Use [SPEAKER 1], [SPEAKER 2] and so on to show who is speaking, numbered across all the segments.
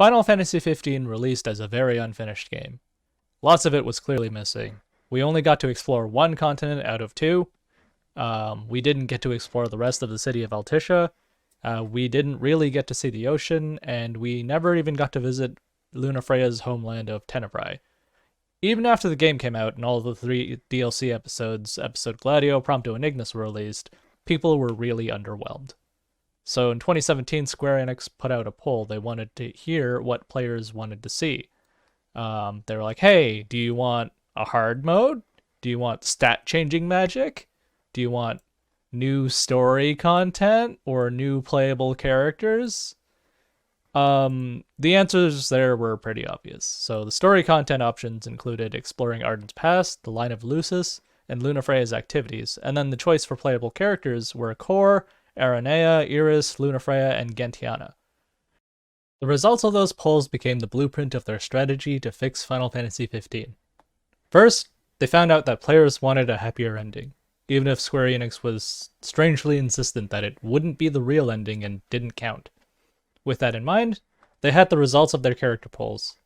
[SPEAKER 1] Final Fantasy XV released as a very unfinished game. Lots of it was clearly missing. We only got to explore one continent out of two. We didn't get to explore the rest of the city of Altissia. We didn't really get to see the ocean, and we never even got to visit Lunafreya's homeland of Tenebrae. Even after the game came out and all the 3 DLC episodes, Episode Gladio, Prompto, and Ignis were released, people were really underwhelmed. So in 2017, Square Enix put out a poll. They wanted to hear what players wanted to see. They were like, hey, do you want a hard mode? Do you want stat-changing magic? Do you want new story content or new playable characters? The answers there were pretty obvious. So the story content options included exploring Ardyn's past, the line of Lucis, and Lunafreya's activities, and then the choice for playable characters were Core, Aranea, Iris, Lunafreya, and Gentiana. The results of those polls became the blueprint of their strategy to fix Final Fantasy XV. First, they found out that players wanted a happier ending, even if Square Enix was strangely insistent that it wouldn't be the real ending and didn't count. With that in mind, they had the results of their character polls.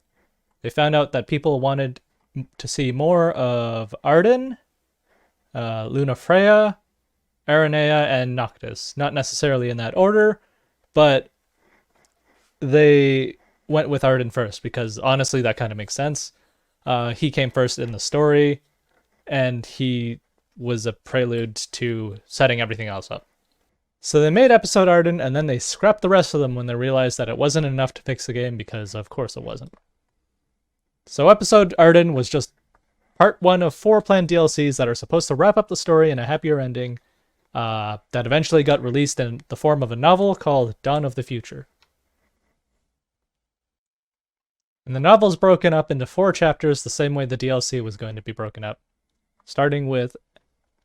[SPEAKER 1] They found out that people wanted to see more of Ardyn, Lunafreya, Aranea, and Noctis. Not necessarily in that order, but they went with Ardyn first because honestly that kind of makes sense. He came first in the story, and he was a prelude to setting everything else up. So they made Episode Ardyn, and then they scrapped the rest of them when they realized that it wasn't enough to fix the game, because of course it wasn't. So Episode Ardyn was just part 1 of 4 planned DLCs that are supposed to wrap up the story in a happier ending, that eventually got released in the form of a novel called Dawn of the Future. And the novel's broken up into 4 chapters the same way the DLC was going to be broken up, starting with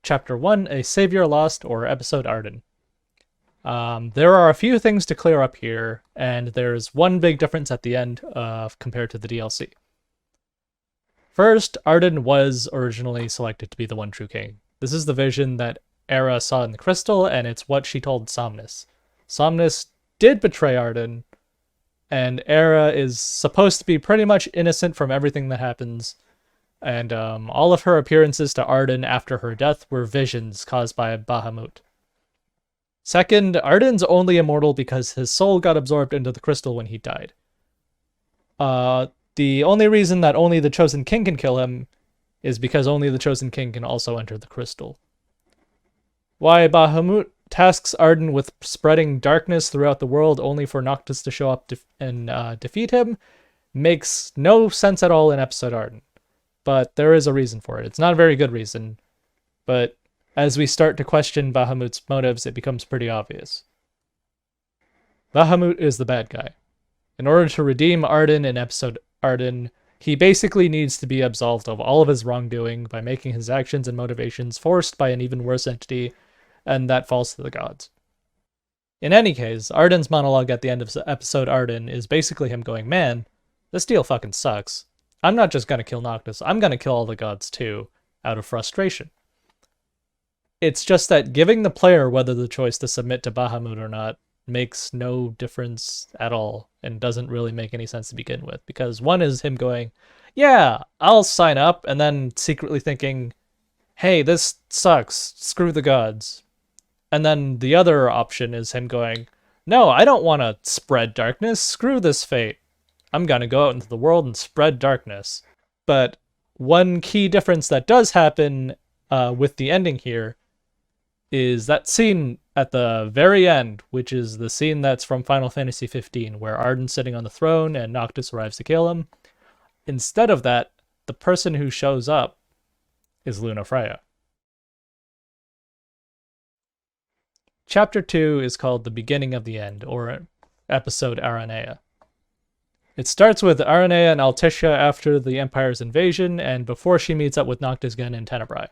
[SPEAKER 1] Chapter 1, A Savior Lost, or Episode Ardyn. There are a few things to clear up here, and there's one big difference at the end compared to the DLC. First, Ardyn was originally selected to be the one true king. This is the vision that Era saw in the crystal, and it's what she told Somnus. Somnus did betray Ardyn, and Era is supposed to be pretty much innocent from everything that happens, and all of her appearances to Ardyn after her death were visions caused by Bahamut. Second, Ardyn's only immortal because his soul got absorbed into the crystal when he died. The only reason that only the Chosen King can kill him is because only the Chosen King can also enter the crystal. Why Bahamut tasks Ardyn with spreading darkness throughout the world only for Noctis to show up and defeat him makes no sense at all in Episode Ardyn. But there is a reason for it. It's not a very good reason, but as we start to question Bahamut's motives, it becomes pretty obvious. Bahamut is the bad guy. In order to redeem Ardyn in Episode Ardyn, he basically needs to be absolved of all of his wrongdoing by making his actions and motivations forced by an even worse entity, and that falls to the gods. In any case, Ardyn's monologue at the end of Episode Ardyn is basically him going, man, this deal fucking sucks. I'm not just gonna kill Noctis, I'm gonna kill all the gods too, out of frustration. It's just that giving the player whether the choice to submit to Bahamut or not makes no difference at all, and doesn't really make any sense to begin with, because one is him going, yeah, I'll sign up, and then secretly thinking, hey, this sucks, screw the gods. And then the other option is him going, no, I don't want to spread darkness, screw this fate. I'm gonna go out into the world and spread darkness. But one key difference that does happen with the ending here is that scene at the very end, which is the scene that's from Final Fantasy XV, where Ardyn's sitting on the throne and Noctis arrives to kill him. Instead of that, the person who shows up is Lunafreya. Chapter 2 is called The Beginning of the End, or Episode Aranea. It starts with Aranea and Altissia after the Empire's invasion, and before she meets up with Noctis again in Tenebrae.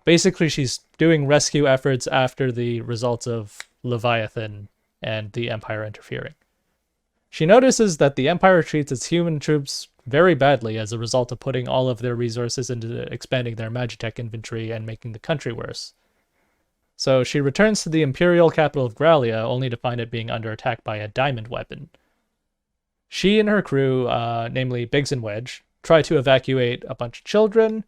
[SPEAKER 1] Basically, she's doing rescue efforts after the results of Leviathan and the Empire interfering. She notices that the Empire treats its human troops very badly as a result of putting all of their resources into expanding their Magitech inventory and making the country worse. So she returns to the Imperial capital of Gralia, only to find it being under attack by a diamond weapon. She and her crew, namely Biggs and Wedge, try to evacuate a bunch of children.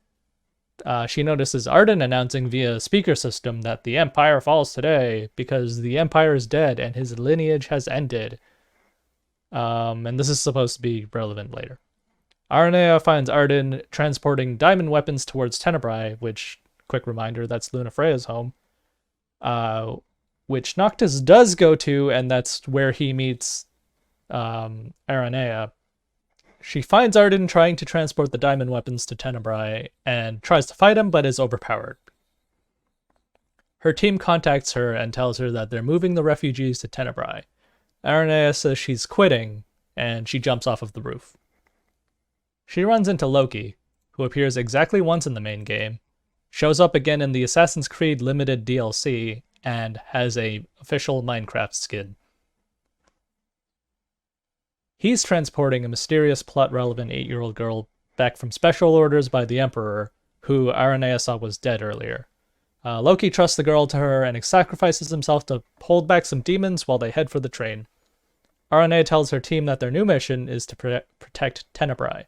[SPEAKER 1] She notices Ardyn announcing via speaker system that the Empire falls today because the Empire is dead and his lineage has ended. And this is supposed to be relevant later. Aranea finds Ardyn transporting diamond weapons towards Tenebrae, which, quick reminder, that's Lunafreya's home, which Noctis does go to, and that's where he meets Aranea. She finds Ardyn trying to transport the diamond weapons to Tenebrae and tries to fight him, but is overpowered. Her team contacts her and tells her that they're moving the refugees to Tenebrae. Aranea says she's quitting, and she jumps off of the roof. She runs into Loki, who appears exactly once in the main game, shows up again in the Assassin's Creed Limited DLC, and has a official Minecraft skin. He's transporting a mysterious plot-relevant 8-year-old girl back from special orders by the Emperor, who Aranea saw was dead earlier. Loki trusts the girl to her and sacrifices himself to hold back some demons while they head for the train. Aranea tells her team that their new mission is to protect Tenebrae.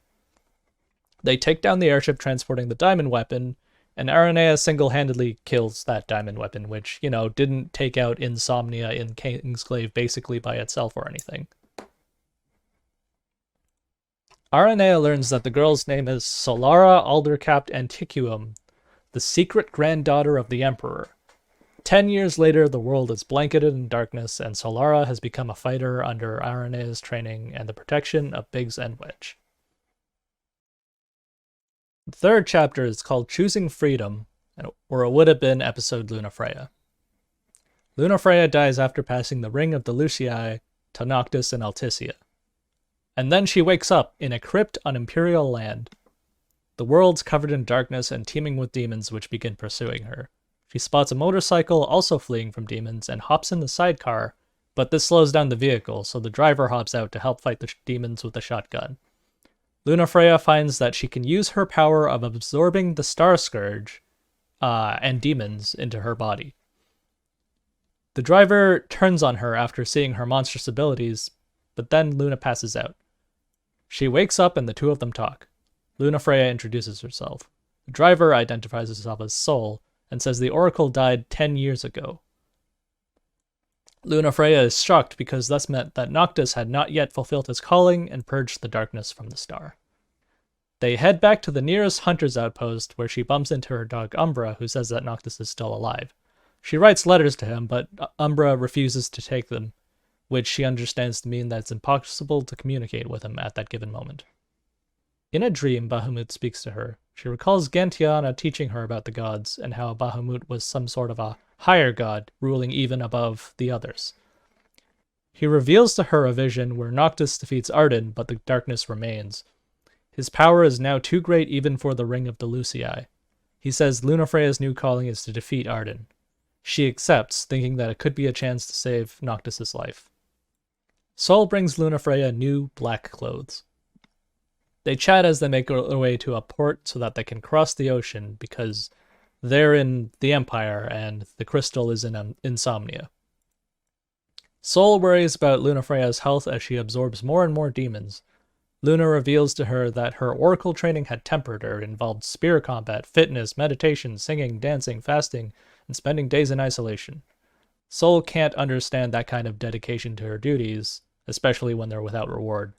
[SPEAKER 1] They take down the airship transporting the diamond weapon, and Aranea single-handedly kills that diamond weapon, which, didn't take out Insomnia in King's Glaive basically by itself or anything. Aranea learns that the girl's name is Solara Aldercapt Antiquum, the secret granddaughter of the Emperor. 10 years later, the world is blanketed in darkness, and Solara has become a fighter under Aranea's training and the protection of Biggs and Wedge. The third chapter is called Choosing Freedom, or it would have been episode Lunafreya. Lunafreya dies after passing the Ring of the Lucii to Noctis and Alticia. And then she wakes up in a crypt on Imperial land. The world's covered in darkness and teeming with demons which begin pursuing her. She spots a motorcycle also fleeing from demons and hops in the sidecar, but this slows down the vehicle, so the driver hops out to help fight the demons with a shotgun. Lunafreya finds that she can use her power of absorbing the Star Scourge and demons into her body. The driver turns on her after seeing her monstrous abilities, but then Luna passes out. She wakes up and the two of them talk. Lunafreya introduces herself. The driver identifies herself as Sol and says the Oracle died 10 years ago. Lunafreya is shocked because this meant that Noctis had not yet fulfilled his calling and purged the darkness from the star. They head back to the nearest hunter's outpost where she bumps into her dog Umbra, who says that Noctis is still alive. She writes letters to him, but Umbra refuses to take them, which she understands to mean that it's impossible to communicate with him at that given moment. In a dream, Bahamut speaks to her. She recalls Gentiana teaching her about the gods and how Bahamut was some sort of a higher god, ruling even above the others. He reveals to her a vision where Noctis defeats Ardyn, but the darkness remains. His power is now too great even for the Ring of the Lucii. He says Lunafreya's new calling is to defeat Ardyn. She accepts, thinking that it could be a chance to save Noctis' life. Sol brings Lunafreya new black clothes. They chat as they make their way to a port so that they can cross the ocean because they're in the Empire and the crystal is in Insomnia. Sol worries about Lunafreya's health as she absorbs more and more demons. Luna reveals to her that her oracle training had tempered her. It involved spear combat, fitness, meditation, singing, dancing, fasting, and spending days in isolation. Sol can't understand that kind of dedication to her duties, especially when they're without reward.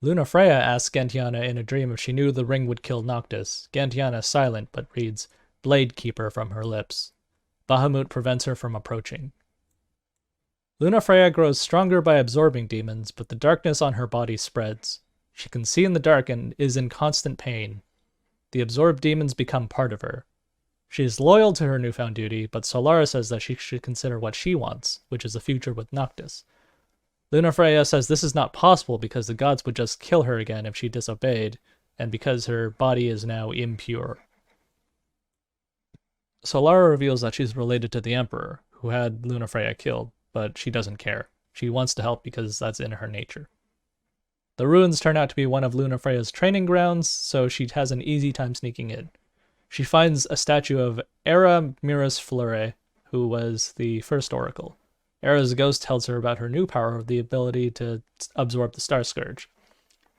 [SPEAKER 1] Lunafreya asks Gentiana in a dream if she knew the ring would kill Noctis. Gentiana is silent, but reads Blade Keeper from her lips. Bahamut prevents her from approaching. Lunafreya grows stronger by absorbing demons, but the darkness on her body spreads. She can see in the dark and is in constant pain. The absorbed demons become part of her. She is loyal to her newfound duty, but Solara says that she should consider what she wants, which is a future with Noctis. Lunafreya says this is not possible because the gods would just kill her again if she disobeyed, and because her body is now impure. Solara reveals that she's related to the Emperor, who had Lunafreya killed, but she doesn't care. She wants to help because that's in her nature. The ruins turn out to be one of Lunafreya's training grounds, so she has an easy time sneaking in. She finds a statue of Era Miras Fleur, who was the first oracle. Era's ghost tells her about her new power, the ability to absorb the Star Scourge.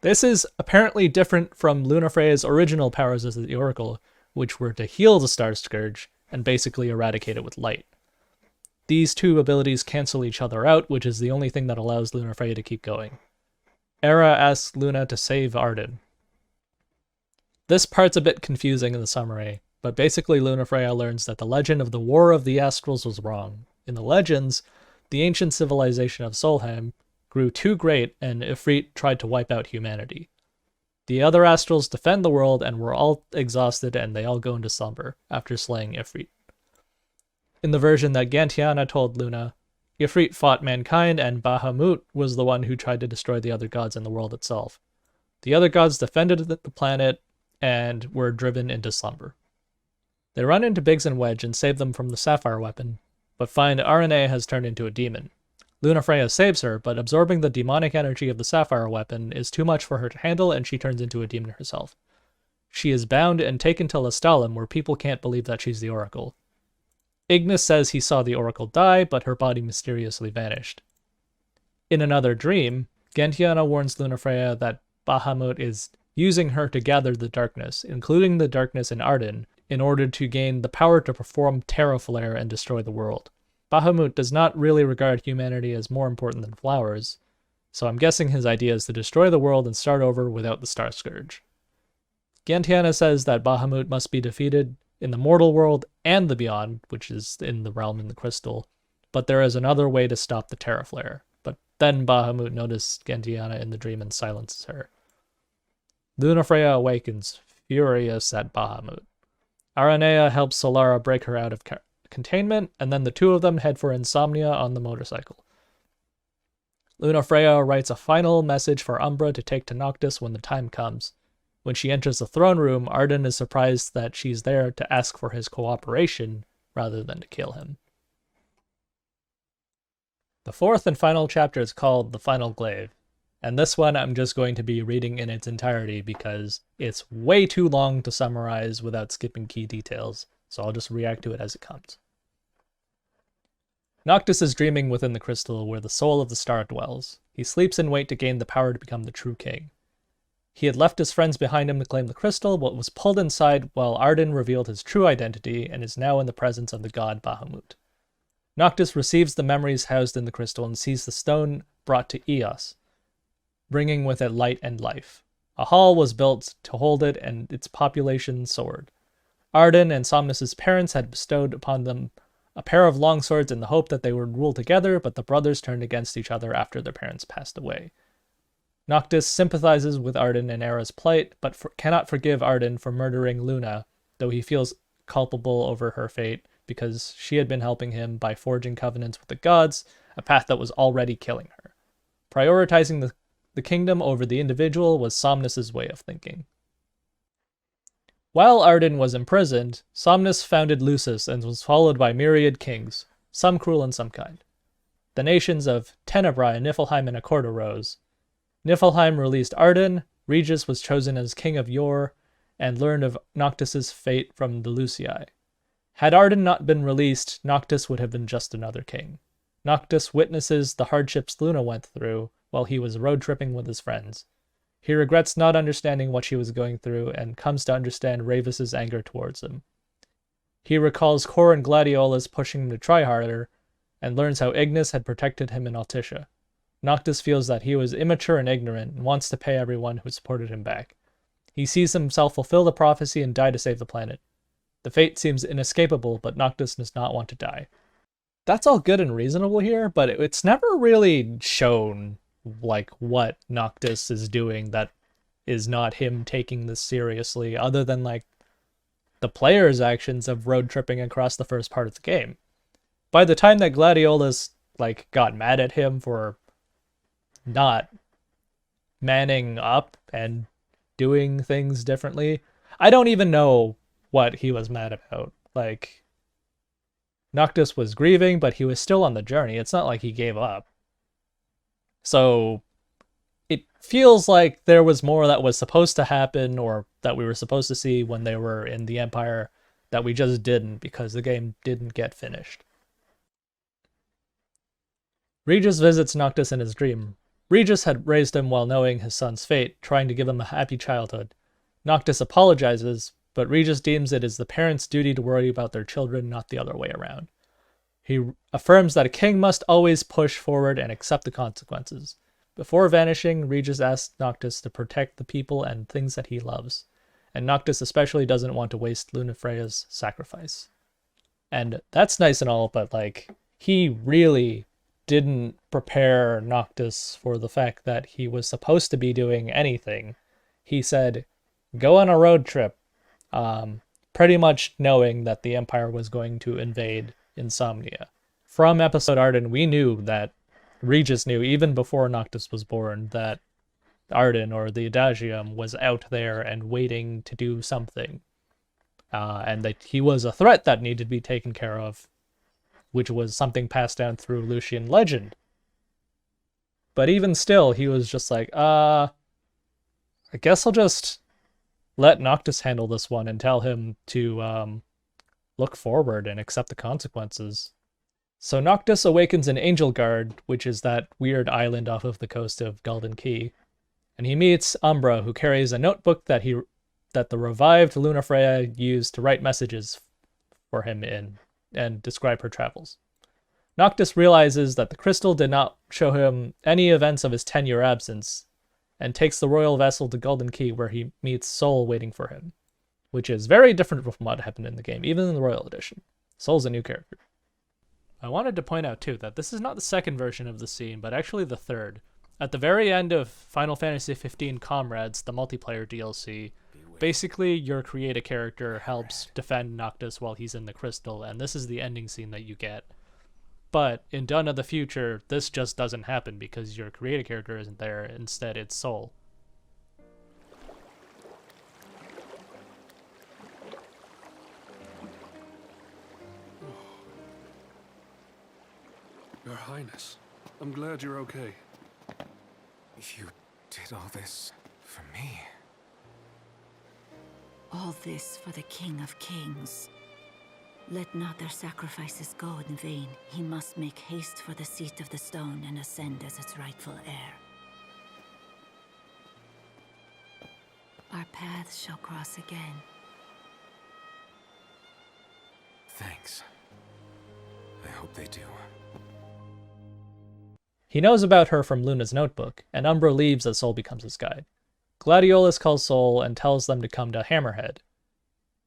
[SPEAKER 1] This is apparently different from Lunafreya's original powers as the Oracle, which were to heal the Star Scourge and basically eradicate it with light. These two abilities cancel each other out, which is the only thing that allows Lunafreya to keep going. Era asks Luna to save Ardyn. This part's a bit confusing in the summary, but basically Lunafreya learns that the legend of the War of the Astrals was wrong. In the legends, the ancient civilization of Solheim grew too great and Ifrit tried to wipe out humanity. The other Astrals defend the world and were all exhausted and they all go into slumber after slaying Ifrit. In the version that Gantiana told Luna, Ifrit fought mankind and Bahamut was the one who tried to destroy the other gods and the world itself. The other gods defended the planet and were driven into slumber. They run into Biggs and Wedge and save them from the sapphire weapon, but find Aranea has turned into a demon. Lunafreya saves her, but absorbing the demonic energy of the sapphire weapon is too much for her to handle and she turns into a demon herself. She is bound and taken to Lestalem, where people can't believe that she's the Oracle. Ignis says he saw the Oracle die, but her body mysteriously vanished. In another dream, Gentiana warns Lunafreya that Bahamut is using her to gather the darkness, including the darkness in Ardyn, in order to gain the power to perform Terra Flare and destroy the world. Bahamut does not really regard humanity as more important than flowers, so I'm guessing his idea is to destroy the world and start over without the Star Scourge. Gantiana says that Bahamut must be defeated in the mortal world and the beyond, which is in the realm in the crystal, but there is another way to stop the Terra Flare. But then Bahamut notices Gantiana in the dream and silences her. Lunafreya awakens, furious at Bahamut. Aranea helps Solara break her out of containment, and then the two of them head for Insomnia on the motorcycle. Lunafreya writes a final message for Umbra to take to Noctis when the time comes. When she enters the throne room, Ardyn is surprised that she's there to ask for his cooperation rather than to kill him. The fourth and final chapter is called The Final Glaive, and this one I'm just going to be reading in its entirety because it's way too long to summarize without skipping key details, so I'll just react to it as it comes. Noctis is dreaming within the crystal where the soul of the star dwells. He sleeps in wait to gain the power to become the true king. He had left his friends behind him to claim the crystal, but was pulled inside while Ardyn revealed his true identity and is now in the presence of the god Bahamut. Noctis receives the memories housed in the crystal and sees the stone brought to Eos, bringing with it light and life. A hall was built to hold it and its population soared. Ardyn and Somnus's parents had bestowed upon them a pair of longswords in the hope that they would rule together, but the brothers turned against each other after their parents passed away. Noctis sympathizes with Ardyn and Era's plight, but cannot forgive Ardyn for murdering Luna, though he feels culpable over her fate because she had been helping him by forging covenants with the gods, a path that was already killing her. Prioritizing the kingdom over the individual was Somnus's way of thinking. While Ardyn was imprisoned, Somnus founded Lucis and was followed by myriad kings, some cruel and some kind. The nations of Tenebrae, Niflheim, and Accord arose. Niflheim released Ardyn, Regis was chosen as king of Yor, and learned of Noctis's fate from the Lucii. Had Ardyn not been released, Noctis would have been just another king. Noctis witnesses the hardships Luna went through while he was road-tripping with his friends. He regrets not understanding what she was going through and comes to understand Ravis's anger towards him. He recalls Kor and Gladiolus pushing him to try harder, and learns how Ignis had protected him in Altissia. Noctis feels that he was immature and ignorant and wants to pay everyone who supported him back. He sees himself fulfill the prophecy and die to save the planet. The fate seems inescapable, but Noctis does not want to die. That's all good and reasonable here, but it's never really shown what Noctis is doing that is not him taking this seriously, other than the player's actions of road tripping across the first part of the game. By the time that Gladiolus got mad at him for not manning up and doing things differently, I don't even know what he was mad about. Noctis was grieving, but he was still on the journey. It's not like he gave up. So it feels like there was more that was supposed to happen or that we were supposed to see when they were in the Empire that we just didn't because the game didn't get finished. Regis visits Noctis in his dream. Regis had raised him while knowing his son's fate, trying to give him a happy childhood. Noctis apologizes, but Regis deems it is the parents' duty to worry about their children, not the other way around. He affirms that a king must always push forward and accept the consequences. Before vanishing, Regis asks Noctis to protect the people and things that he loves, and Noctis especially doesn't want to waste Lunafreya's sacrifice. And that's nice and all, but he really didn't prepare Noctis for the fact that he was supposed to be doing anything. He said, go on a road trip, pretty much knowing that the Empire was going to invade Insomnia. From Episode Ardyn, we knew that Regis knew, even before Noctis was born, that Ardyn, or the Adagium, was out there and waiting to do something. And that he was a threat that needed to be taken care of, which was something passed down through Lucian legend. But even still, he was just like, I guess I'll just let Noctis handle this one and tell him to look forward and accept the consequences. So Noctis awakens in Angel Guard, which is that weird island off of the coast of Golden Key, and he meets Umbra, who carries a notebook that the revived Lunafreya used to write messages for him in and describe her travels. Noctis realizes that the crystal did not show him any events of his 10-year absence, and takes the royal vessel to Golden Key, where he meets Sol waiting for him, which is very different from what happened in the game, even in the Royal Edition. Sol's a new character. I wanted to point out too that this is not the second version of the scene, but actually the third. At the very end of Final Fantasy XV Comrades, the multiplayer DLC, basically your create a character helps defend Noctis while he's in the crystal, and this is the ending scene that you get. But in Dawn of the Future, this just doesn't happen because your create a character isn't there. Instead, it's Sol.
[SPEAKER 2] Your Highness, I'm glad you're okay.
[SPEAKER 3] You did all this for me?
[SPEAKER 4] All this for the King of Kings. Let not their sacrifices go in vain. He must make haste for the seat of the stone and ascend as its rightful heir. Our paths shall cross again.
[SPEAKER 3] Thanks. I hope they do.
[SPEAKER 1] He knows about her from Luna's notebook, and Umbra leaves as Sol becomes his guide. Gladiolus calls Sol and tells them to come to Hammerhead.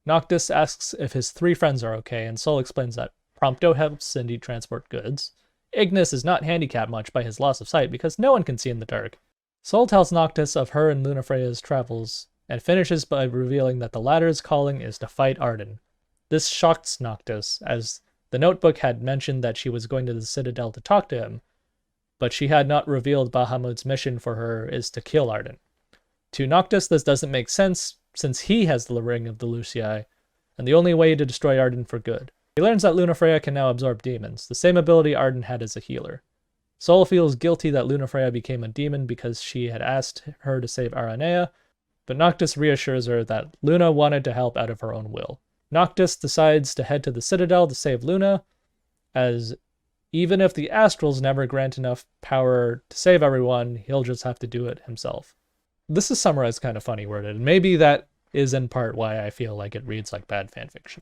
[SPEAKER 1] Noctis asks if his 3 friends are okay, and Sol explains that Prompto helps Cindy transport goods. Ignis is not handicapped much by his loss of sight because no one can see in the dark. Sol tells Noctis of her and Lunafreya's travels, and finishes by revealing that the latter's calling is to fight Ardyn. This shocks Noctis, as the notebook had mentioned that she was going to the Citadel to talk to him, but she had not revealed Bahamut's mission for her is to kill Ardyn. To Noctis, this doesn't make sense, since he has the Ring of the Lucii, and the only way to destroy Ardyn for good. He learns that Lunafreya can now absorb demons, the same ability Ardyn had as a healer. Sol feels guilty that Lunafreya became a demon because she had asked her to save Aranea, but Noctis reassures her that Luna wanted to help out of her own will. Noctis decides to head to the Citadel to save Luna, as even if the Astrals never grant enough power to save everyone, he'll just have to do it himself. This is summarized kind of funny worded, and maybe that is in part why I feel like it reads like bad fanfiction.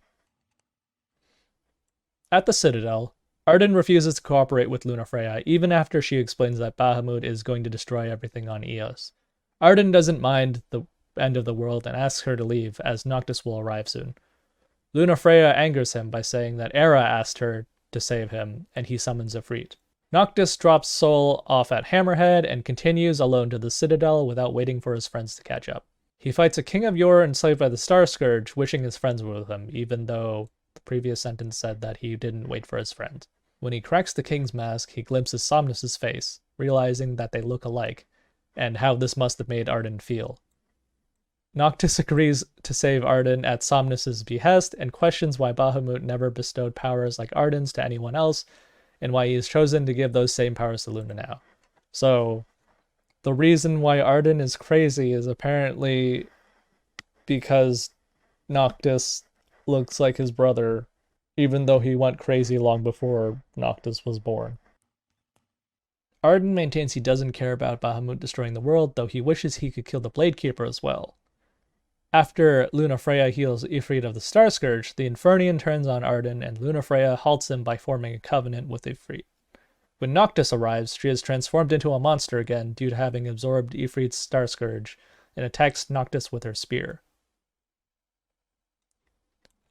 [SPEAKER 1] At the Citadel, Ardyn refuses to cooperate with Lunafreya, even after she explains that Bahamut is going to destroy everything on Eos. Ardyn doesn't mind the end of the world and asks her to leave, as Noctis will arrive soon. Lunafreya angers him by saying that Era asked her to save him, and he summons Ifrit. Noctis drops Sol off at Hammerhead and continues alone to the Citadel without waiting for his friends to catch up. He fights a king of yore enslaved by the Star Scourge, wishing his friends were with him, even though the previous sentence said that he didn't wait for his friends. When he cracks the king's mask, he glimpses Somnus's face, realizing that they look alike, and how this must have made Ardyn feel. Noctis agrees to save Ardyn at Somnus's behest and questions why Bahamut never bestowed powers like Ardyn's to anyone else, and why he has chosen to give those same powers to Luna now. So, the reason why Ardyn is crazy is apparently because Noctis looks like his brother, even though he went crazy long before Noctis was born. Ardyn maintains he doesn't care about Bahamut destroying the world, though he wishes he could kill the Blade Keeper as well. After Lunafreya heals Ifrit of the Star Scourge, the Infernian turns on Ardyn, and Lunafreya halts him by forming a covenant with Ifrit. When Noctis arrives, she is transformed into a monster again due to having absorbed Ifrit's Star Scourge, and attacks Noctis with her spear.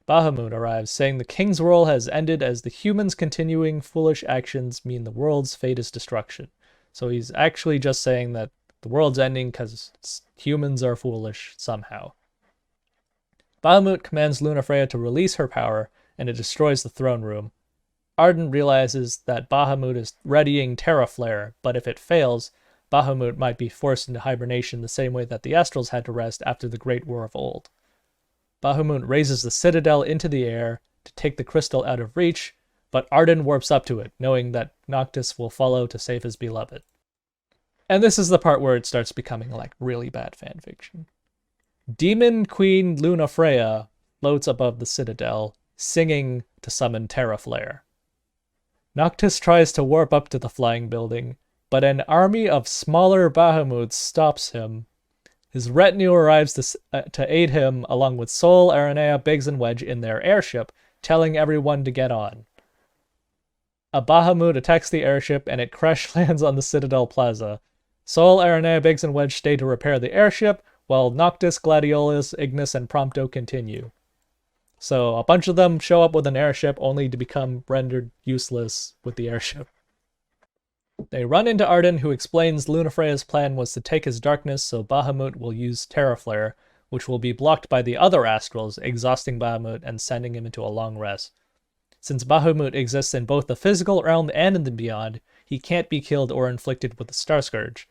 [SPEAKER 1] Bahamut arrives, saying the king's rule has ended as the humans' continuing foolish actions mean the world's fate is destruction. So he's actually just saying that the world's ending because humans are foolish somehow. Bahamut commands Lunafreya to release her power, and it destroys the throne room. Ardyn realizes that Bahamut is readying Terraflare, but if it fails, Bahamut might be forced into hibernation the same way that the Astrals had to rest after the Great War of old. Bahamut raises the citadel into the air to take the crystal out of reach, but Ardyn warps up to it, knowing that Noctis will follow to save his beloved. And this is the part where it starts becoming like really bad fanfiction. Demon Queen Lunafreya floats above the citadel, singing to summon Terraflare. Noctis tries to warp up to the flying building, but an army of smaller Bahamuts stops him. His retinue arrives to aid him, along with Sol, Aranea, Biggs, and Wedge in their airship, telling everyone to get on. A Bahamut attacks the airship, and it crash lands on the Citadel Plaza. Sol, Aranea, Biggs, and Wedge stay to repair the airship, while Noctis, Gladiolus, Ignis, and Prompto continue. So a bunch of them show up with an airship, only to become rendered useless with the airship. They run into Ardyn, who explains Lunafreya's plan was to take his darkness, so Bahamut will use Terraflare, which will be blocked by the other Astrals, exhausting Bahamut and sending him into a long rest. Since Bahamut exists in both the physical realm and in the beyond, he can't be killed or inflicted with the Star Scourge.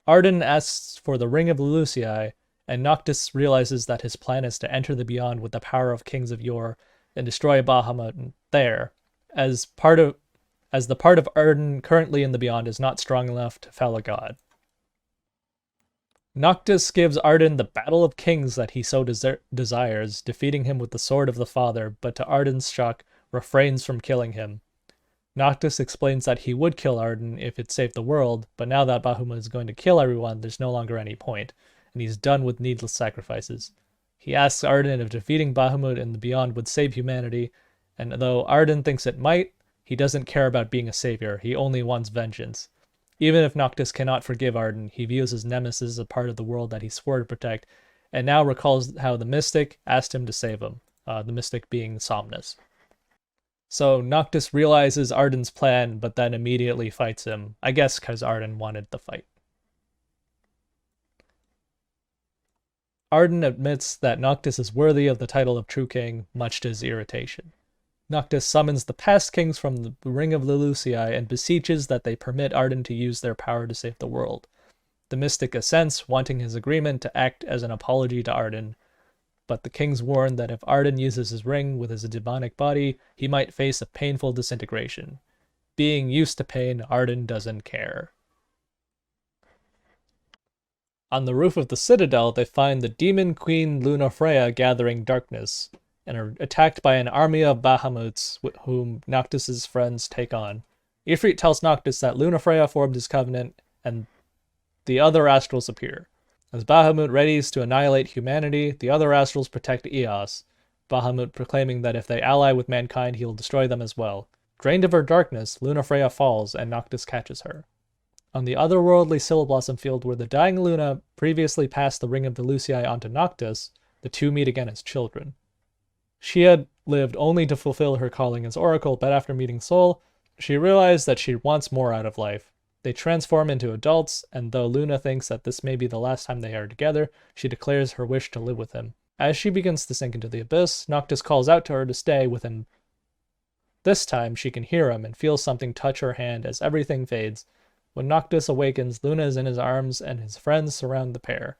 [SPEAKER 1] Ardyn asks for the Ring of Lelucii, and Noctis realizes that his plan is to enter the beyond with the power of Kings of Yore and destroy Bahamut there, as the part of Ardyn currently in the beyond is not strong enough to fell a god. Noctis gives Ardyn the Battle of Kings that he so desires, defeating him with the Sword of the Father, but to Ardyn's shock, refrains from killing him. Noctis explains that he would kill Ardyn if it saved the world, but now that Bahamut is going to kill everyone, there's no longer any point, and he's done with needless sacrifices. He asks Ardyn if defeating Bahamut in the beyond would save humanity, and though Ardyn thinks it might, he doesn't care about being a savior, he only wants vengeance. Even if Noctis cannot forgive Ardyn, he views his nemesis as a part of the world that he swore to protect, and now recalls how the Mystic asked him to save him, the Mystic being Somnus. So Noctis realizes Ardyn's plan, but then immediately fights him, I guess because Ardyn wanted the fight. Ardyn admits that Noctis is worthy of the title of True King, much to his irritation. Noctis summons the past kings from the Ring of Lelucii and beseeches that they permit Ardyn to use their power to save the world. The Mystic assents, wanting his agreement to act as an apology to Ardyn, but the kings warn that if Ardyn uses his ring with his demonic body, he might face a painful disintegration. Being used to pain, Ardyn doesn't care. On the roof of the citadel, they find the demon queen Lunafreya gathering darkness, and are attacked by an army of Bahamuts, whom Noctis' friends take on. Ifrit tells Noctis that Lunafreya formed his covenant, and the other Astrals appear. As Bahamut readies to annihilate humanity, the other Astrals protect Eos, Bahamut proclaiming that if they ally with mankind, he will destroy them as well. Drained of her darkness, Lunafreya falls, and Noctis catches her. On the otherworldly Silblossom field where the dying Luna previously passed the Ring of Lelucii onto Noctis, the two meet again as children. She had lived only to fulfill her calling as Oracle, but after meeting Sol, she realized that she wants more out of life. They transform into adults, and though Luna thinks that this may be the last time they are together, she declares her wish to live with him. As she begins to sink into the abyss, Noctis calls out to her to stay with him. This time, she can hear him and feels something touch her hand as everything fades. When Noctis awakens, Luna is in his arms, and his friends surround the pair.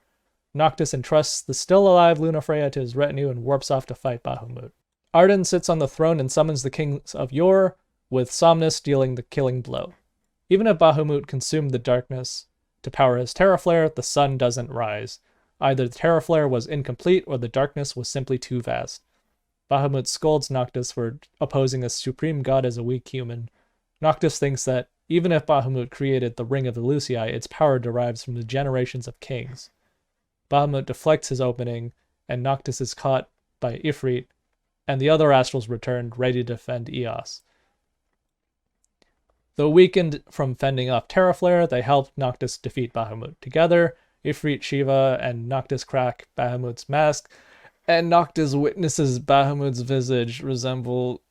[SPEAKER 1] Noctis entrusts the still-alive Lunafreya to his retinue and warps off to fight Bahamut. Ardyn sits on the throne and summons the Kings of Yore, with Somnus dealing the killing blow. Even if Bahamut consumed the darkness to power his Terraflare, the sun doesn't rise. Either the Terraflare was incomplete or the darkness was simply too vast. Bahamut scolds Noctis for opposing a supreme god as a weak human. Noctis thinks that Even if Bahamut created the Ring of the Lucii, its power derives from the generations of kings. Bahamut deflects his opening, and Noctis is caught by Ifrit, and the other astrals returned, ready to defend Eos. Though weakened from fending off Terraflare, they helped Noctis defeat Bahamut. Together, Ifrit, Shiva, and Noctis crack Bahamut's mask, and Noctis witnesses Bahamut's visage resemble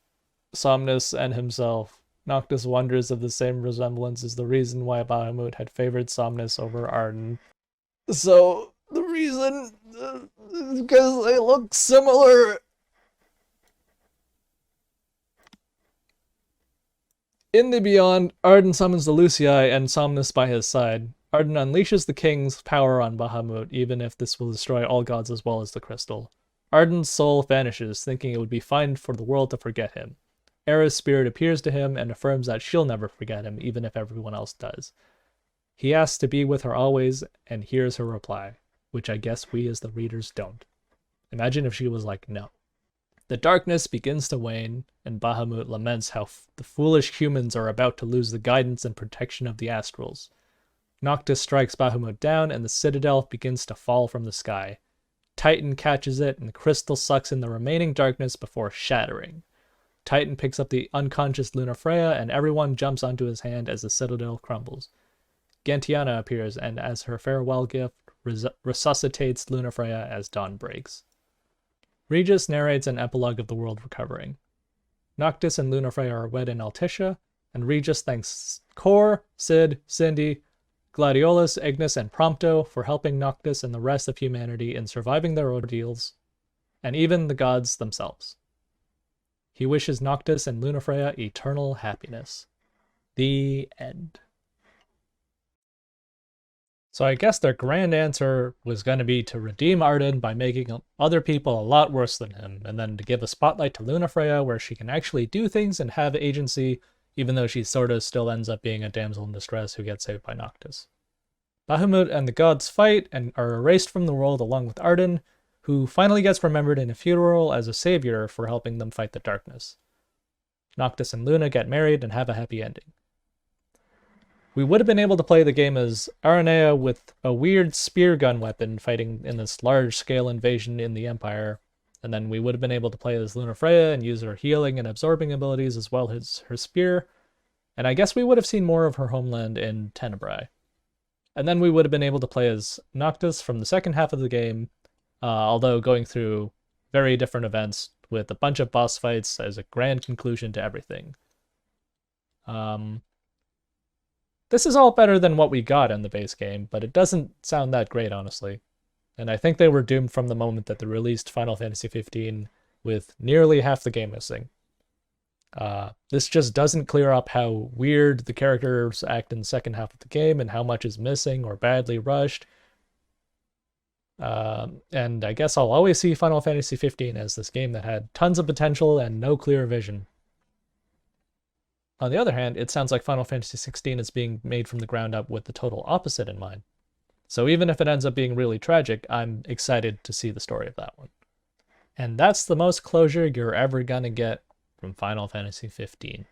[SPEAKER 1] Somnus and himself. Noctis wonders if the same resemblance is the reason why Bahamut had favored Somnus over Ardyn. So, the reason is because they look similar. In the Beyond, Ardyn summons the Lucii and Somnus by his side. Ardyn unleashes the king's power on Bahamut, even if this will destroy all gods as well as the crystal. Ardyn's soul vanishes, thinking it would be fine for the world to forget him. Era's spirit appears to him and affirms that she'll never forget him, even if everyone else does. He asks to be with her always, and hears her reply, which I guess we as the readers don't. Imagine if she was like, no. The darkness begins to wane, and Bahamut laments how the foolish humans are about to lose the guidance and protection of the astrals. Noctis strikes Bahamut down, and the citadel begins to fall from the sky. Titan catches it, and the crystal sucks in the remaining darkness before shattering. Titan picks up the unconscious Lunafreya, and everyone jumps onto his hand as the citadel crumbles. Gentiana appears, and as her farewell gift, resuscitates Lunafreya as dawn breaks. Regis narrates an epilogue of the world recovering. Noctis and Lunafreya are wed in Altissia, and Regis thanks Kor, Cid, Cindy, Gladiolus, Ignis, and Prompto for helping Noctis and the rest of humanity in surviving their ordeals, and even the gods themselves. He wishes Noctis and Lunafreya eternal happiness. The end. So I guess their grand answer was going to be to redeem Ardyn by making other people a lot worse than him, and then to give a spotlight to Lunafreya where she can actually do things and have agency, even though she sort of still ends up being a damsel in distress who gets saved by Noctis. Bahamut and the gods fight and are erased from the world along with Ardyn, who finally gets remembered in a funeral as a savior for helping them fight the darkness. Noctis and Luna get married and have a happy ending. We would have been able to play the game as Aranea with a weird spear gun weapon fighting in this large-scale invasion in the Empire, and then we would have been able to play as Lunafreya and use her healing and absorbing abilities as well as her spear, and I guess we would have seen more of her homeland in Tenebrae. And then we would have been able to play as Noctis from the second half of the game, although going through very different events with a bunch of boss fights as a grand conclusion to everything. This is all better than what we got in the base game, but it doesn't sound that great, honestly. And I think they were doomed from the moment that they released Final Fantasy XV with nearly half the game missing. This just doesn't clear up how weird the characters act in the second half of the game and how much is missing or badly rushed. And I guess I'll always see Final Fantasy XV as this game that had tons of potential and no clear vision. On the other hand, it sounds like Final Fantasy XVI is being made from the ground up with the total opposite in mind. So even if it ends up being really tragic, I'm excited to see the story of that one. And that's the most closure you're ever gonna get from Final Fantasy XV.